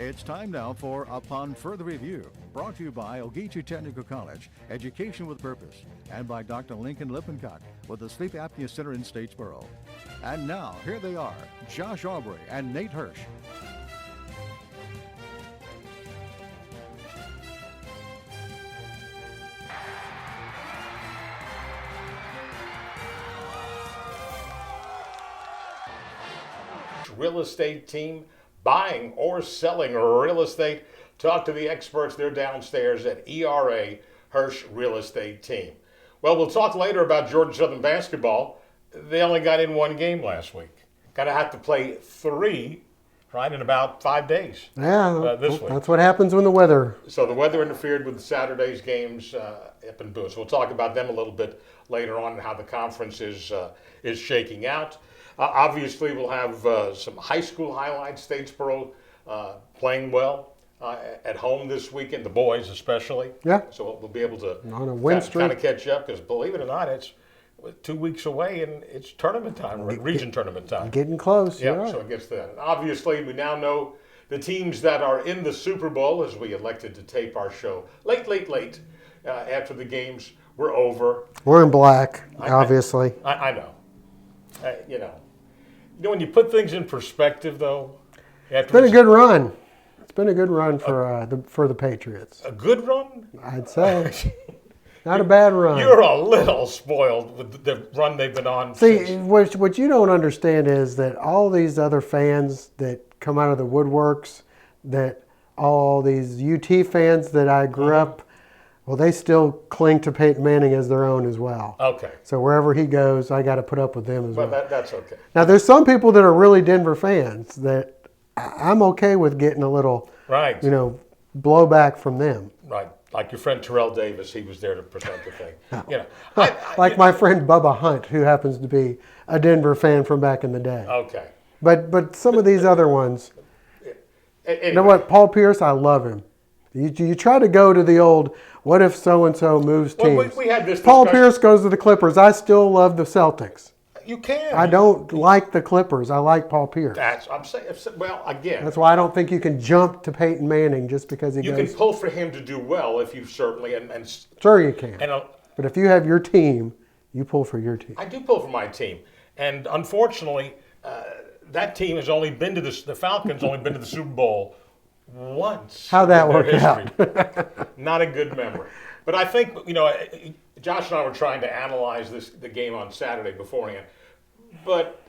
It's time now for Upon Further Review, brought to you by Ogeechee Technical College, Education with Purpose, and by Dr. Lincoln Lippincott with the Sleep Apnea Center in Statesboro. And now, here they are, Josh Aubrey and Nate Hirsch. Real estate team, buying or selling real estate. Talk to the experts. They're downstairs at ERA Hirsch Real Estate Team. Well, we'll talk later about Georgia Southern basketball. They only got in one game last week. Got to have to play three, right, in about 5 days. Yeah, this week. That's what happens when the weather. So the weather interfered with Saturday's games up in Boone. So we'll talk about them a little bit later on and how the conference is shaking out. Obviously, we'll have some high school highlights. Statesboro playing well at home this weekend, the boys especially. Yeah. So we'll be able to on a win streak. Kind of catch up because, believe it or not, it's 2 weeks away and it's tournament time, region tournament time. Getting close. Yeah, so it gets to that. And obviously, we now know the teams that are in the Super Bowl as we elected to tape our show late after the games were over. We're in black, obviously. I know. You know, when you put things in perspective, though, it's been a good run. It's been a good run for the Patriots. A good run? I'd say. Not a bad run. You're a little spoiled with the run they've been on. See, what you don't understand is that all these other fans that come out of the woodworks, that all these UT fans that I grew up, well, they still cling to Peyton Manning as their own as well. Okay. So wherever he goes, I got to put up with them as well. But that's okay. Now, there's some people that are really Denver fans that I'm okay with getting a little, blowback from them. Right. Like your friend Terrell Davis, he was there to present the thing. My friend Bubba Hunt, who happens to be a Denver fan from back in the day. Okay. But some of these other ones, anyway. You know what? Paul Pierce, I love him. You try to go to the old, what if so-and-so moves teams? Well, we had this Paul Pierce goes to the Clippers. I still love the Celtics. You can. I don't like the Clippers. I like Paul Pierce. I'm saying, well, again. That's why I don't think you can jump to Peyton Manning just because he goes. You can pull for him to do well if you certainly. Sure you can. And, but if you have your team, you pull for your team. I do pull for my team. And unfortunately, that team has only been to the Falcons only been to the Super Bowl once. How'd that work out? Not a good memory. But I think, Josh and I were trying to analyze the game on Saturday beforehand. But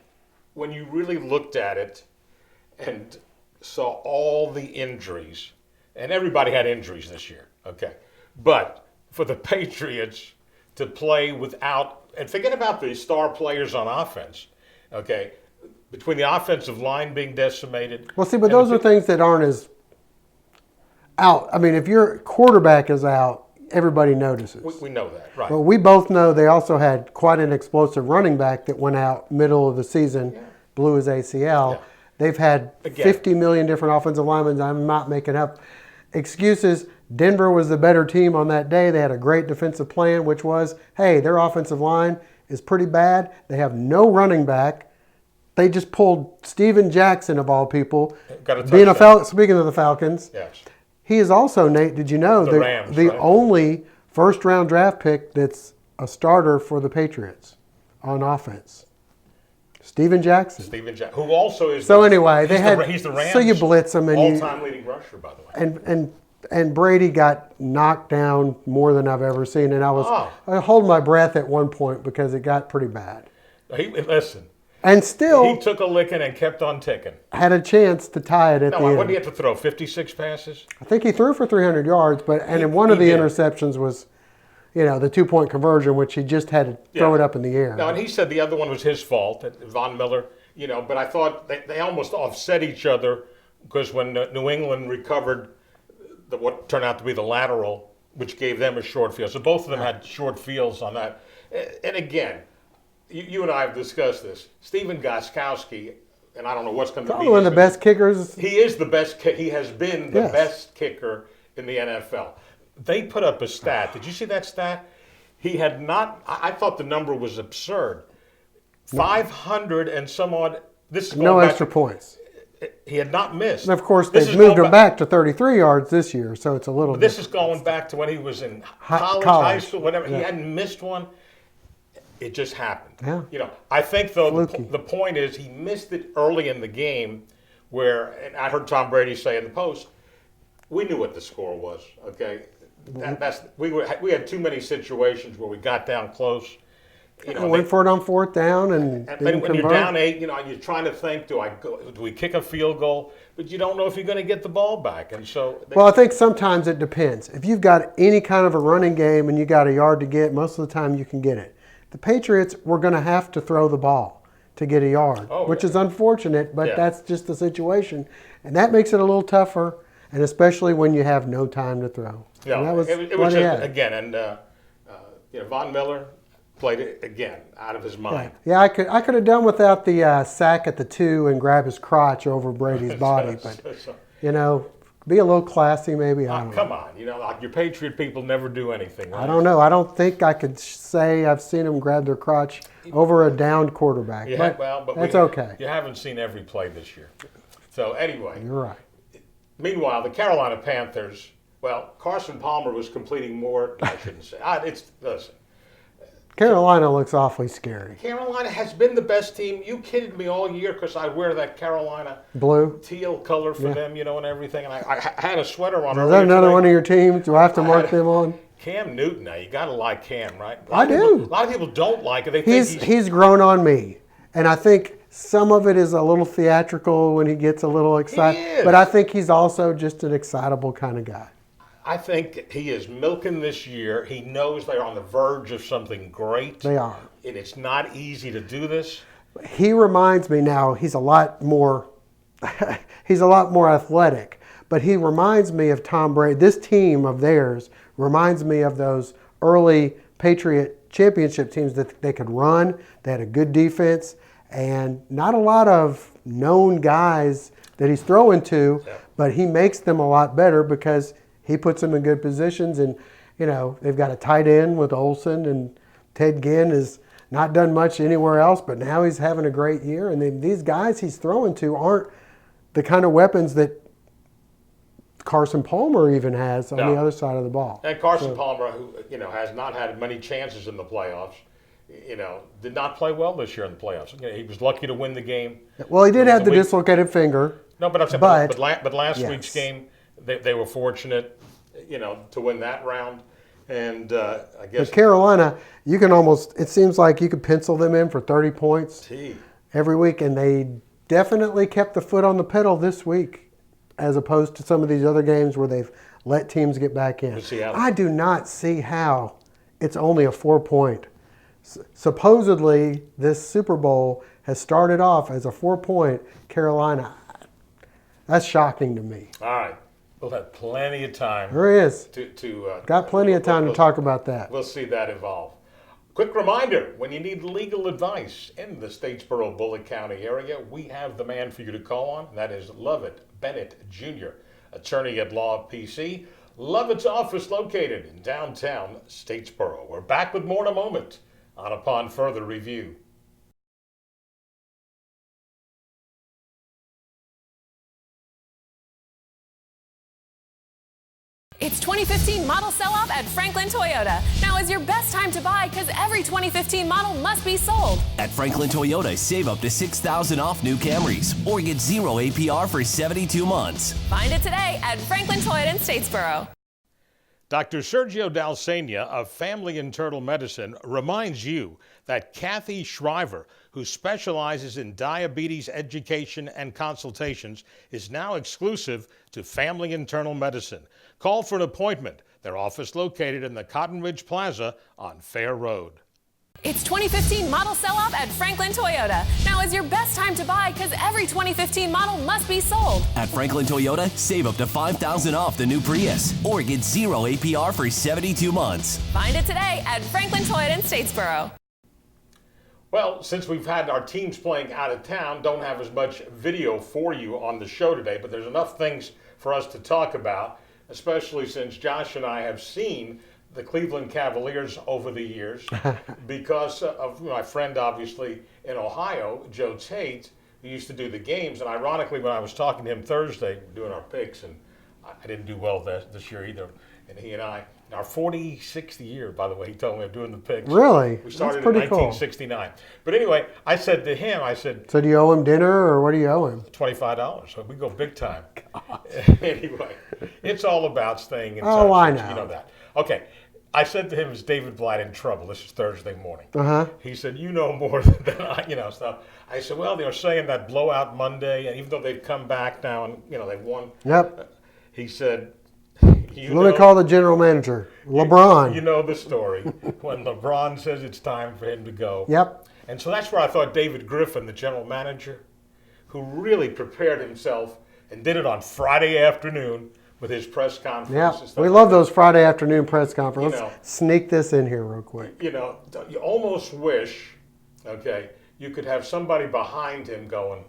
when you really looked at it and saw all the injuries, and everybody had injuries this year, okay? But for the Patriots to play without, and forget about the star players on offense, okay? Between the offensive line being decimated. Well, see, but those are things that aren't as out. I mean, if your quarterback is out, everybody notices. We know that, right. But we both know they also had quite an explosive running back that went out middle of the season, blew his ACL. Yeah. They've had 50 million different offensive linemen. I'm not making up excuses. Denver was the better team on that day. They had a great defensive plan, which was, hey, their offensive line is pretty bad. They have no running back. They just pulled Steven Jackson, of all people, being speaking of the Falcons. Yes. He is also, Nate, did you know, the Rams, the right? only first-round draft pick that's a starter for the Patriots on offense. Steven Jackson. Who also is. So anyway, he's the Rams. So you blitz him, and all-time leading rusher, by the way. And Brady got knocked down more than I've ever seen, and I hold my breath at one point because it got pretty bad. Listen. And still, he took a licking and kept on ticking. Had a chance to tie it at the end. What did he have to throw? 56 passes? I think he threw for 300 yards, and one of the interceptions was, the 2-point conversion, which he just had to throw it up in the air. No, and he said the other one was his fault, Von Miller. But I thought they almost offset each other because when New England recovered what turned out to be the lateral, which gave them a short field. So both of them had short fields on that. And again, you and I have discussed this. Stephen Gostkowski, and I don't know what's going to be. One of the best kickers. He is the best. He has been the best kicker in the NFL. They put up a stat. Did you see that stat? He had not. I thought the number was absurd. 500 and some odd. This is no extra points. he had not missed. And of course, This they've is moved going him back to 33 yards this year, so it's a little This is different. going back to when he was in college, college. high school, whatever. Yeah. He hadn't missed one. It just happened. Yeah. You know, I think though Fluky. the point is he missed it early in the game, where and I heard Tom Brady say in the post, we knew what the score was. Okay, we had too many situations where we got down close. You know, went for it on fourth down and then when you're down 8, you know, you're trying to think, do we kick a field goal? But you don't know if you're going to get the ball back, and so. Well, I think sometimes it depends. If you've got any kind of a running game and you got a yard to get, most of the time you can get it. The Patriots were going to have to throw the ball to get a yard, which is unfortunate, but that's just the situation, and that makes it a little tougher, and especially when you have no time to throw. Yeah, and that was it was just, again, and you know, Von Miller played it again out of his mind. Yeah, I could have done without the sack at the 2 and grab his crotch over Brady's body, but you know, be a little classy maybe. I don't know. Come on, you know, like your Patriot people never do anything. Right? I don't know. I don't think I could say I've seen them grab their crotch over a downed quarterback. Yeah, but that's okay. You haven't seen every play this year. So anyway, You're right. Meanwhile, the Carolina Panthers. Well, Carson Palmer was completing more. I shouldn't say. Listen. Carolina looks awfully scary. Carolina has been the best team. You kidded me all year because I wear that Carolina Blue teal color for them, you know, and everything. And I had a sweater on. Is that another one of your teams? Do I have to mark them on? Cam Newton. Now you got to like Cam, right? I do. A lot of people don't like it. They think he's grown on me, and I think some of it is a little theatrical when he gets a little excited. He is. But I think he's also just an excitable kind of guy. I think he is milking this year. He knows they're on the verge of something great. They are. And it's not easy to do this. He reminds me now, he's a lot more athletic, but he reminds me of Tom Brady. This team of theirs reminds me of those early Patriot championship teams that they could run. They had a good defense and not a lot of known guys that he's throwing to, but he makes them a lot better because he puts them in good positions. And, you know, they've got a tight end with Olsen, and Ted Ginn has not done much anywhere else, but now he's having a great year. And these guys he's throwing to aren't the kind of weapons that Carson Palmer even has on the other side of the ball. And Carson Palmer, who, you know, has not had many chances in the playoffs, you know, did not play well this year in the playoffs. You know, he was lucky to win the game. Well, he did have the dislocated finger. No, but I'm saying, but last week's game, they were fortunate, you know, to win that round. And I guess But Carolina, you can almost, it seems like you could pencil them in for 30 points every week, and they definitely kept the foot on the pedal this week as opposed to some of these other games where they've let teams get back in. I do not see how it's only a 4-point. Supposedly, this Super Bowl has started off as a 4-point Carolina. That's shocking to me. All right. We'll have plenty of time. There is. Got plenty of time to talk about that. We'll see that evolve. Quick reminder, when you need legal advice in the Statesboro, Bullitt County area, we have the man for you to call on. That is Lovett Bennett Jr., attorney at law PC. Lovett's office located in downtown Statesboro. We're back with more in a moment on Upon Further Review. It's 2015 model sell-off at Franklin Toyota. Now is your best time to buy because every 2015 model must be sold. At Franklin Toyota, save up to $6,000 off new Camrys or get 0 APR for 72 months. Find it today at Franklin Toyota in Statesboro. Dr. Sergio Dalsenia of Family Internal Medicine reminds you that Kathy Shriver, who specializes in diabetes education and consultations, is now exclusive to Family Internal Medicine. Call for an appointment. Their office located in the Cotton Ridge Plaza on Fair Road. It's 2015 model sell-off at Franklin Toyota. Now is your best time to buy because every 2015 model must be sold. At Franklin Toyota, save up to $5,000 off the new Prius or get 0 APR for 72 months. Find it today at Franklin Toyota in Statesboro. Well, since we've had our teams playing out of town, don't have as much video for you on the show today, but there's enough things for us to talk about, especially since Josh and I have seen the Cleveland Cavaliers over the years because of my friend, obviously, in Ohio, Joe Tate, who used to do the games. And ironically, when I was talking to him Thursday, doing our picks, and I didn't do well this year either, and he and I, in our 46th year, by the way, he told me of doing the picks. Really? We started That's pretty in 1969. Cool. But anyway, I said to him, I said, so do you owe him dinner, or what do you owe him? $25. So we go big time. Anyway, it's all about staying in touch. Oh, I know. You know that. Okay. I said to him, is David Blight in trouble? This is Thursday morning. He said, you know more than I, stuff. I said, well, they're saying that blowout Monday, and even though they've come back now and, they've won. Yep. He said, let me call the general manager, LeBron. You know the story. When LeBron says it's time for him to go. Yep. And so that's where I thought David Griffin, the general manager, who really prepared himself and did it on Friday afternoon with his press conference. Yeah, we love those Friday afternoon press conferences. Let's sneak this in here real quick. You almost wish, you could have somebody behind him going,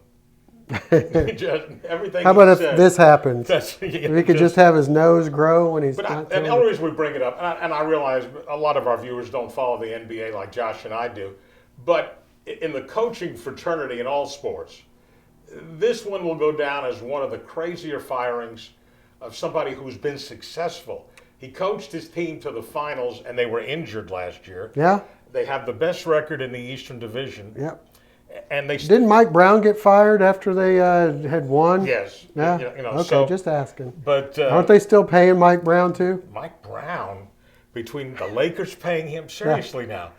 everything. How about if said, this happens? If he could just have his nose grow when he's not. And the only reason we bring it up, and I realize a lot of our viewers don't follow the NBA like Josh and I do, but in the coaching fraternity in all sports, this one will go down as one of the crazier firings of somebody who's been successful. He coached his team to the finals, and they were injured last year. Yeah. They have the best record in the Eastern Division. Yep. And they didn't Mike Brown get fired after they had won? Yes. Yeah. Okay, so, just asking. But aren't they still paying Mike Brown too? Mike Brown, between the Lakers paying him seriously now,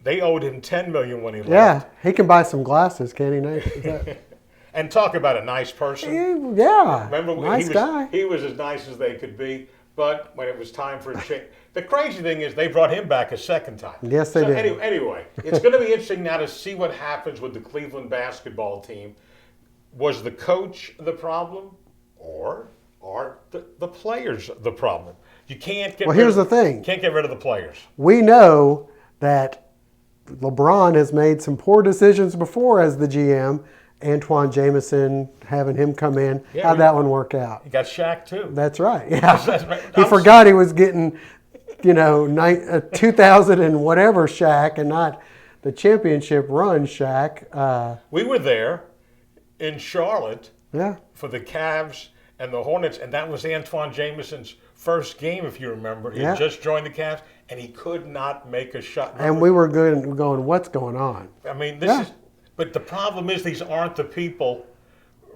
they owed him $10 million when he left. Yeah, he can buy some glasses, can't he, Nate? And talk about a nice person. Yeah. Remember, nice guy. He was as nice as they could be. But when it was time for a change, the crazy thing is they brought him back a second time. Yes, they did. Anyway, it's going to be interesting now to see what happens with the Cleveland basketball team. Was the coach the problem, or are the players the problem? You can't get. Well, here's the thing. Can't get rid of the players. We know that LeBron has made some poor decisions before as the GM. Antoine Jameson, having him come in. Yeah, How'd that one work out? He got Shaq too. That's right. Yeah. He forgot he was getting, 2000 and whatever Shaq and not the championship run Shaq. We were there in Charlotte for the Cavs and the Hornets, and that was Antoine Jameson's first game, if you remember. He had just joined the Cavs, and he could not make a shot. And we were going, what's going on? I mean, this is... But the problem is these aren't the people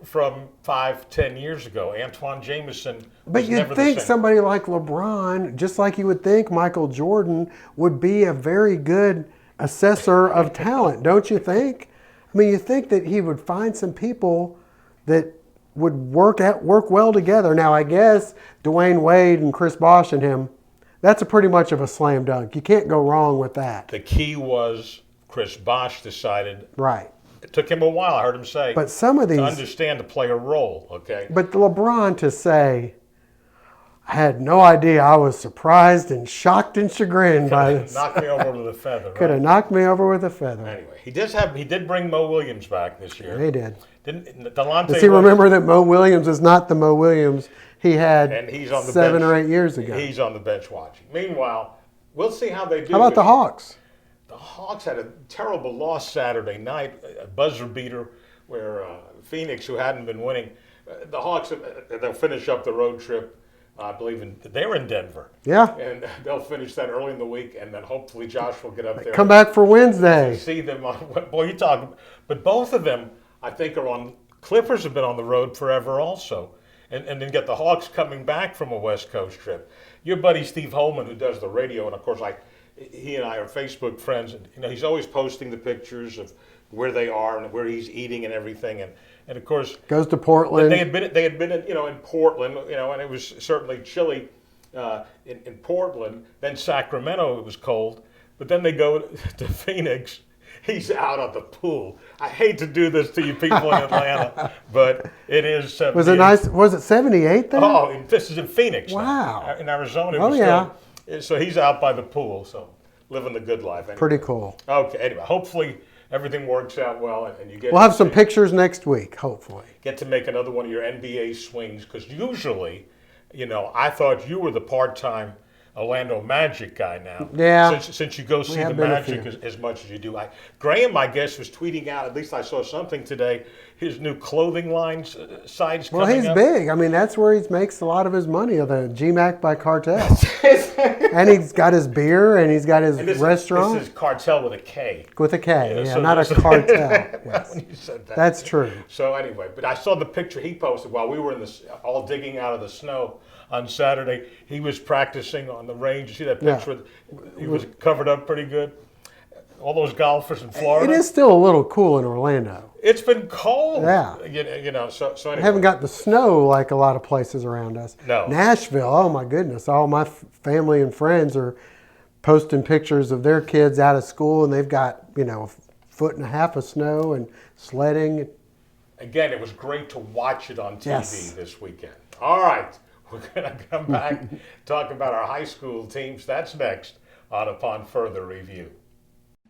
from 5-10 years ago. Antoine Jameson was But you'd think somebody like LeBron, just like you would think Michael Jordan, would be a very good assessor of talent, don't you think? I mean, you think that he would find some people that would work well together. Now, I guess Dwayne Wade and Chris Bosh and him, that's a pretty much of a slam dunk. You can't go wrong with that. The key was Chris Bosh decided. Right. It took him a while, I heard him say. But some of these. To understand to play a role, okay? But LeBron to say, I had no idea. I was surprised and shocked and chagrined by this. Knocked me over with a feather. Could have knocked me over with a feather. Anyway, he did bring Mo Williams back this year. He did. Does he remember that Mo Williams is not the Mo Williams he had and he's on the 7 bench, or 8 years ago? He's on the bench watching. Meanwhile, we'll see how they do. How about the Hawks? The Hawks had a terrible loss Saturday night, a buzzer beater where Phoenix, who hadn't been winning, the Hawks, they'll finish up the road trip, I believe, they're in Denver. Yeah. And they'll finish that early in the week, and then hopefully Josh will get up there. Come back for Wednesday. See them on, boy, you talk, but both of them, I think, are on, Clippers have been on the road forever also. And then get the Hawks coming back from a West Coast trip. Your buddy Steve Holman, who does the radio, and of course, he and I are Facebook friends, and he's always posting the pictures of where they are and where he's eating and everything, and of course goes to Portland. They had been in Portland, and it was certainly chilly in Portland. Then Sacramento, it was cold, but then they go to Phoenix. He's out on the pool. I hate to do this to you people in Atlanta, but it is 78. Was it nice? Was it 78 there? Oh, this is in Phoenix. Wow. Now. In Arizona. Oh, yeah. So he's out by the pool, so living the good life. Anyway. Pretty cool. Okay, anyway, hopefully everything works out well, and you get. We'll have some pictures next week, hopefully. Get to make another one of your NBA swings, because usually, I thought you were the part-time Orlando Magic guy now. Yeah. Since you go see the have been a Magic few. as much as you do. Graham, I guess, was tweeting out, at least I saw something today, his new clothing line sites Well, coming he's up. big. I mean, that's where he makes a lot of his money, of the GMAC by Cartel. And he's got his beer, and he's got his restaurant. This is Cartel with a K. With a K, Yeah, yeah, so not a there's- cartel. Yes. When you said that. That's true. So anyway, but I saw the picture he posted while we were all digging out of the snow on Saturday. He was practicing on the range. You see that Yeah. picture? He was covered up pretty good. All those golfers in Florida. It is still a little cool in Orlando. It's been cold. Yeah. You know. So anyway. I haven't got the snow like a lot of places around us. No. Nashville, oh my goodness. All my family and friends are posting pictures of their kids out of school, and they've got, a foot and a half of snow and sledding. Again, it was great to watch it on TV Yes. this weekend. All right. We're going to come back, talk about our high school teams. That's next on Upon Further Review.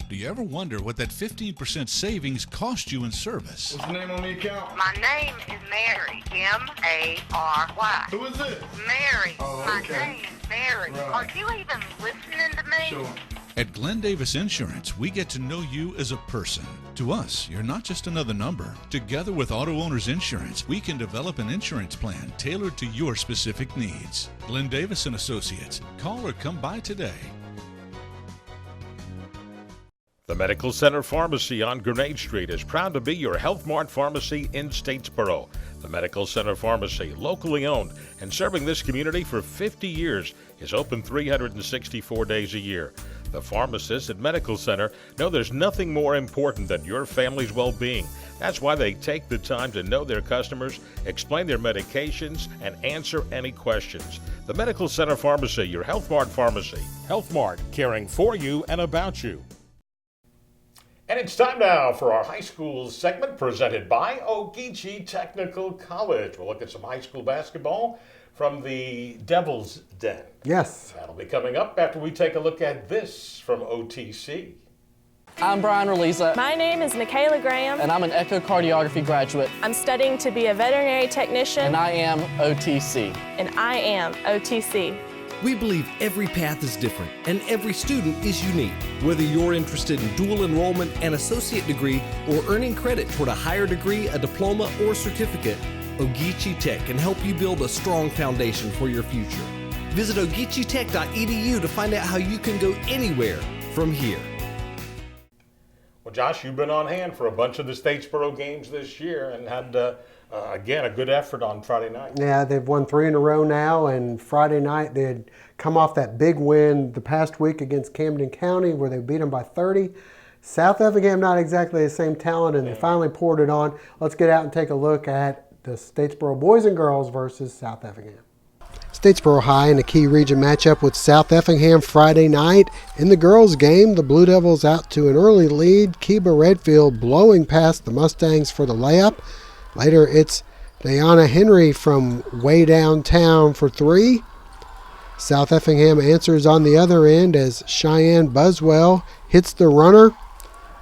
Do you ever wonder what that 15% savings cost you in service? What's the name on the account? My name is Mary. M-A-R-Y. Who is it? Mary. Oh, My okay. name is Mary. Right. Are you even listening to me? Sure. At Glenn Davis Insurance, we get to know you as a person. To us, you're not just another number. Together with Auto Owners Insurance, we can develop an insurance plan tailored to your specific needs. Glenn Davis and Associates. Call or come by today. The Medical Center Pharmacy on Grenade Street is proud to be your Health Mart pharmacy in Statesboro. The Medical Center Pharmacy, locally owned and serving this community for 50 years, is open 364 days a year. The pharmacists at Medical Center know there's nothing more important than your family's well-being. That's why they take the time to know their customers, explain their medications, and answer any questions. The Medical Center Pharmacy, your Health Mart pharmacy. Health Mart, caring for you and about you. And it's time now for our high school segment presented by Ogeechee Technical College. We'll look at some high school basketball from the Devil's Den. Yes. That'll be coming up after we take a look at this from OTC. I'm Brian Reliza, My name is Michaela Graham. and I'm an echocardiography graduate, I'm studying to be a veterinary technician, and I am OTC. and I am OTC. We believe every path is different and every student is unique. Whether you're interested in dual enrollment, an associate degree, or earning credit toward a higher degree, a diploma, or certificate, Ogeechee Tech can help you build a strong foundation for your future. Visit ogeecheetech.edu to find out how you can go anywhere from here. Well, Josh, you've been on hand for a bunch of the Statesboro games this year and had, again, a good effort on Friday night. Yeah, they've won 3 in a row now, and Friday night they had come off that big win the past week against Camden County where they beat them by 30. South Effingham, not exactly the same talent, and they finally poured it on. Let's get out and take a look at the Statesboro boys and girls versus South Effingham. Statesboro High in a key region matchup with South Effingham Friday night. In the girls' game, the Blue Devils out to an early lead. Kiba Redfield blowing past the Mustangs for the layup. Later, it's Diana Henry from way downtown for 3. South Effingham answers on the other end as Cheyenne Buswell hits the runner.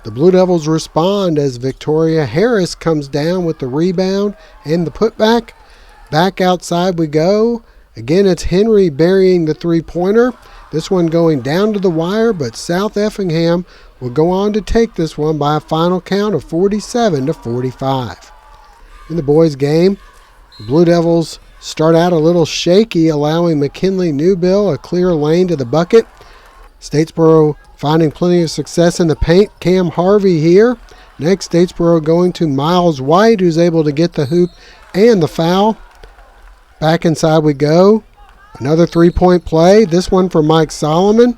The Blue Devils respond as Victoria Harris comes down with the rebound and the putback. Back outside we go. Again, it's Henry burying the three-pointer. This one going down to the wire, but South Effingham will go on to take this one by a final count of 47-45. In the boys' game, the Blue Devils start out a little shaky, allowing McKinley Newbill a clear lane to the bucket. Statesboro finding plenty of success in the paint. Cam Harvey here. Next, Statesboro going to Miles White, who's able to get the hoop and the foul. Back inside we go. Another three-point play. This one for Mike Solomon.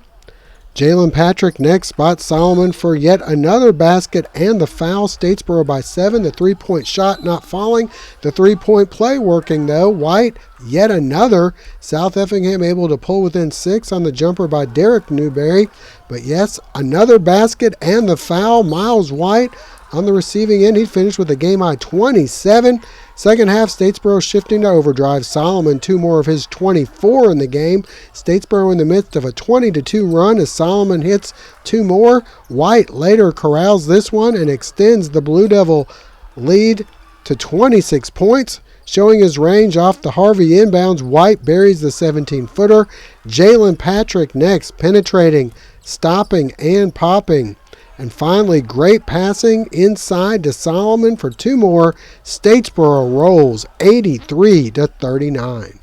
Jalen Patrick next spots Solomon for yet another basket and the foul. Statesboro by 7. The three-point shot not falling. The three-point play working though. White yet another. South Effingham able to pull within 6 on the jumper by Derek Newberry. But yes, another basket and the foul. Miles White on the receiving end. He finished with a game-high 27. Second half, Statesboro shifting to overdrive. Solomon 2 more of his 24 in the game. Statesboro in the midst of a 20-2 run as Solomon hits 2 more. White later corrals this one and extends the Blue Devil lead to 26 points. showing his range off the Harvey inbounds. White buries the 17-footer. Jalen Patrick next, penetrating, stopping, and popping. And finally, great passing inside to Solomon for two more. Statesboro rolls 83-39.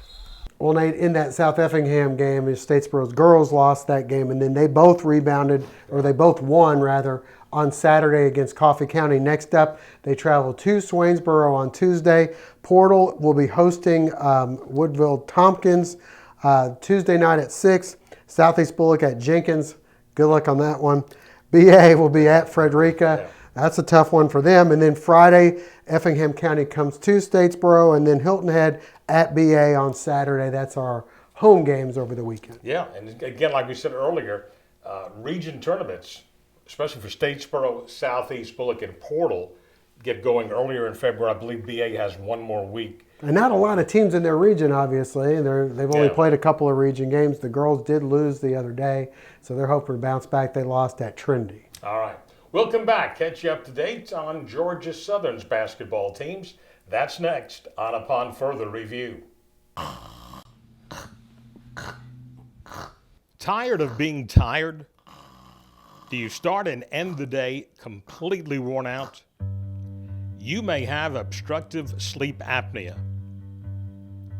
Well, Nate, in that South Effingham game, Statesboro's girls lost that game, and then they both rebounded, or they both won, rather, on Saturday against Coffee County. Next up, they travel to Swainsboro on Tuesday. Portal will be hosting Woodville Tompkins Tuesday night at 6. Southeast Bullock at Jenkins. Good luck on that one. BA will be at Frederica. Yeah. That's a tough one for them. And then Friday, Effingham County comes to Statesboro, and then Hilton Head at BA on Saturday. That's our home games over the weekend. Yeah, and again, like we said earlier, region tournaments, especially for Statesboro, Southeast Bullock, and Portal, get going earlier in February. I believe BA has one more week. And not a lot of teams in their region, obviously. They've only played a couple of region games. The girls did lose the other day, so they're hoping to bounce back. They lost at Trinity. All right. We'll come back, catch you up to date on Georgia Southern's basketball teams. That's next on Upon Further Review. Tired of being tired? Do you start and end the day completely worn out? You may have obstructive sleep apnea.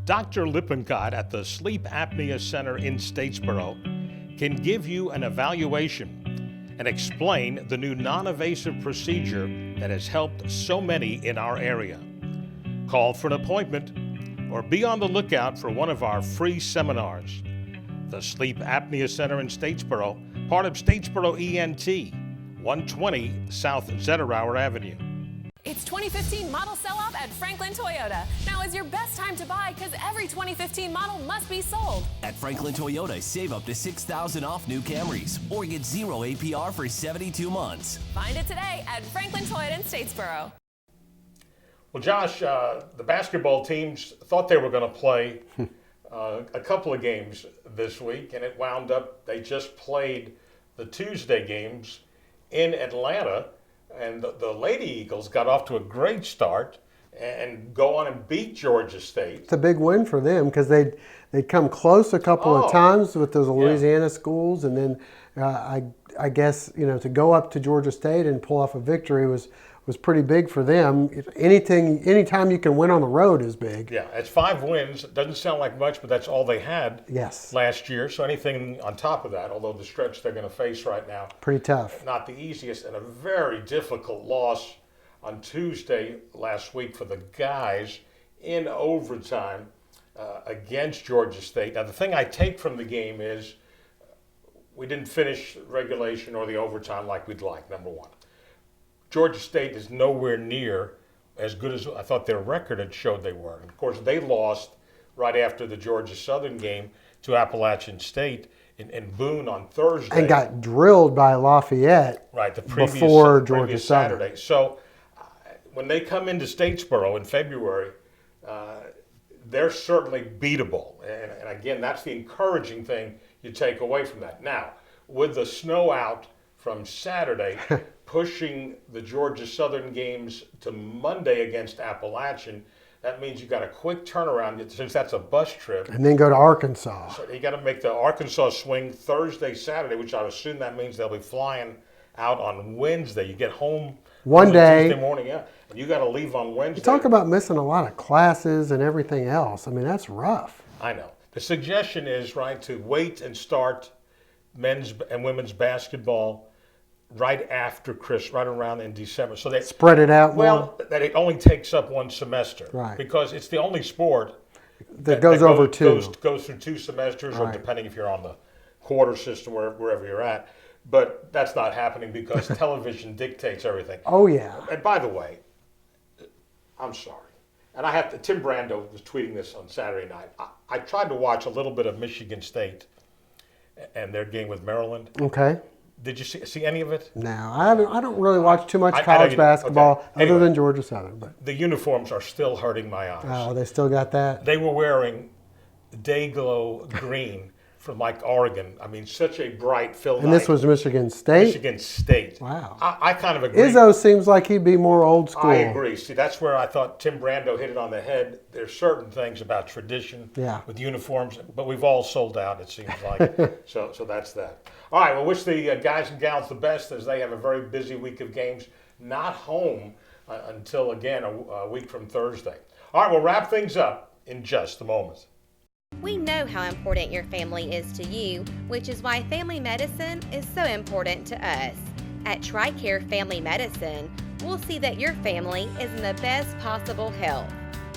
Dr. Lippincott at the Sleep Apnea Center in Statesboro can give you an evaluation and explain the new non-invasive procedure that has helped so many in our area. Call for an appointment or be on the lookout for one of our free seminars. The Sleep Apnea Center in Statesboro, part of Statesboro ENT, 120 South Zetterauer Avenue. It's 2015 model sell-off at Franklin Toyota. Now is your best time to buy because every 2015 model must be sold. At Franklin Toyota, save up to $6,000 off new Camrys or get 0 APR for 72 months. Find it today at Franklin Toyota in Statesboro. Well, Josh, the basketball teams thought they were going to play a couple of games this week, and it wound up they just played the Tuesday games in Atlanta. And the Lady Eagles got off to a great start and go on and beat Georgia State. It's a big win for them because they'd come close a couple of times with those Louisiana schools, and then I guess to go up to Georgia State and pull off a victory was pretty big for them. Anytime you can win on the road is big. Yeah, it's 5 wins. Doesn't sound like much, but that's all they had last year. So anything on top of that, although the stretch they're going to face right now, pretty tough. Not the easiest, and a very difficult loss on Tuesday last week for the guys in overtime against Georgia State. Now, the thing I take from the game is we didn't finish regulation or the overtime like we'd like, number one. Georgia State is nowhere near as good as I thought their record had showed they were. And of course, they lost right after the Georgia Southern game to Appalachian State in Boone on Thursday. And got drilled by Lafayette before Georgia Saturday. So when they come into Statesboro in February, they're certainly beatable. And again, that's the encouraging thing you take away from that. Now, with the snow out from Saturday, pushing the Georgia Southern games to Monday against Appalachian, that means you got a quick turnaround since that's a bus trip. And then go to Arkansas. So you got to make the Arkansas swing Thursday, Saturday, which I assume that means they'll be flying out on Wednesday. You get home one day Tuesday morning, and you got to leave on Wednesday. You talk about missing a lot of classes and everything else. I mean, that's rough. I know. The suggestion is to wait and start men's and women's basketball right after Christmas, right around in December. So they spread it out more? Well, that it only takes up one semester. Right. Because it's the only sport that goes over two. Goes through 2 semesters, or depending if you're on the quarter system, wherever you're at. But that's not happening because television dictates everything. Oh, yeah. And by the way, I'm sorry. And Tim Brando was tweeting this on Saturday night. I tried to watch a little bit of Michigan State and their game with Maryland. Okay. Did you see any of it? No, I don't really watch too much college basketball other than Georgia Southern. But the uniforms are still hurting my eyes. Oh, they still got that? They were wearing Dayglow green from like Oregon. I mean, such a bright Phil And Knight. this was Michigan State? Michigan State. Wow. I kind of agree. Izzo seems like he'd be more old school. I agree. See, that's where I thought Tim Brando hit it on the head. There's certain things about tradition with uniforms, but we've all sold out, it seems like. so that's that. All right, well, wish the guys and gals the best as they have a very busy week of games. Not home until, again, a week from Thursday. All right, we'll wrap things up in just a moment. We know how important your family is to you, which is why family medicine is so important to us. At TRICARE Family Medicine, we'll see that your family is in the best possible health.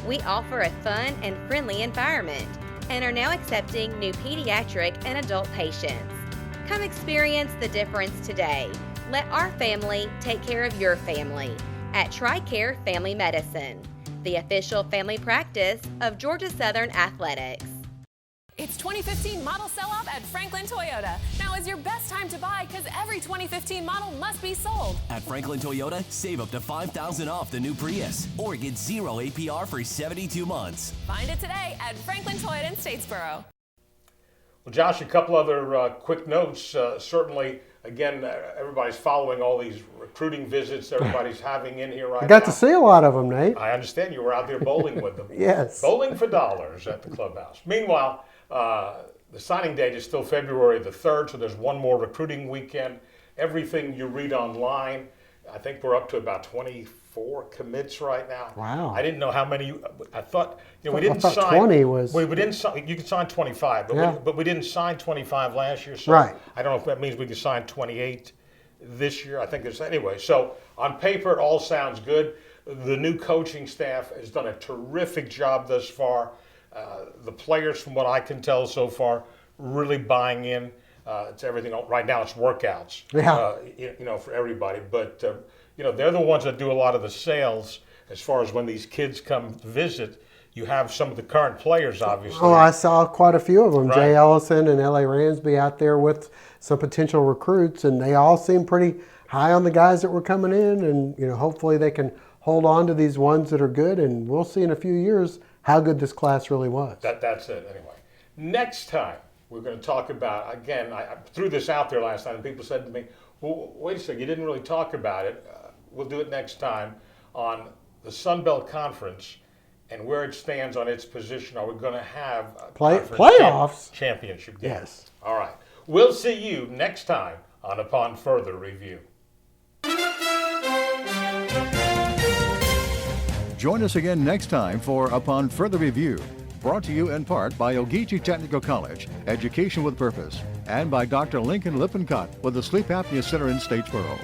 We offer a fun and friendly environment and are now accepting new pediatric and adult patients. Come experience the difference today. Let our family take care of your family at TRICARE Family Medicine, the official family practice of Georgia Southern Athletics. It's 2015 model sell-off at Franklin Toyota. Now is your best time to buy because every 2015 model must be sold. At Franklin Toyota, save up to $5,000 off the new Prius or get 0 APR for 72 months. Find it today at Franklin Toyota in Statesboro. Well, Josh, a couple other quick notes. Certainly, again, everybody's following all these recruiting visits everybody's having in here right now. I got to see a lot of them, Nate. I understand you were out there bowling with them. Yes. Bowling for dollars at the clubhouse. Meanwhile, the signing date is still February the 3rd, so there's one more recruiting weekend. Everything you read online, I think we're up to about 24 commits right now. Wow. I didn't know how many. I thought, we didn't I thought sign. 20 was. We didn't sign. You could sign 25, but we didn't sign 25 last year. So Right. I don't know if that means we can sign 28 this year. I think there's anyway. So on paper, it all sounds good. The new coaching staff has done a terrific job thus far. The players, from what I can tell so far, really buying in. It's everything. Right now, it's workouts. Yeah. For everybody. But they're the ones that do a lot of the sales as far as when these kids come visit. You have some of the current players, obviously. Oh, I saw quite a few of them. Right. Jay Ellison and L.A. Ransby out there with some potential recruits, and they all seem pretty high on the guys that were coming in. And hopefully they can hold on to these ones that are good, and we'll see in a few years how good this class really was. That's it, anyway. Next time, we're going to talk about, again, I threw this out there last night, and people said to me, well, wait a second, you didn't really talk about it. We'll do it next time on the Sun Belt Conference and where it stands on its position. Are we going to have a playoffs? Championship game? Yes. All right. We'll see you next time on Upon Further Review. Join us again next time for Upon Further Review, brought to you in part by Ogeechee Technical College, Education with Purpose, and by Dr. Lincoln Lippincott with the Sleep Apnea Center in Statesboro.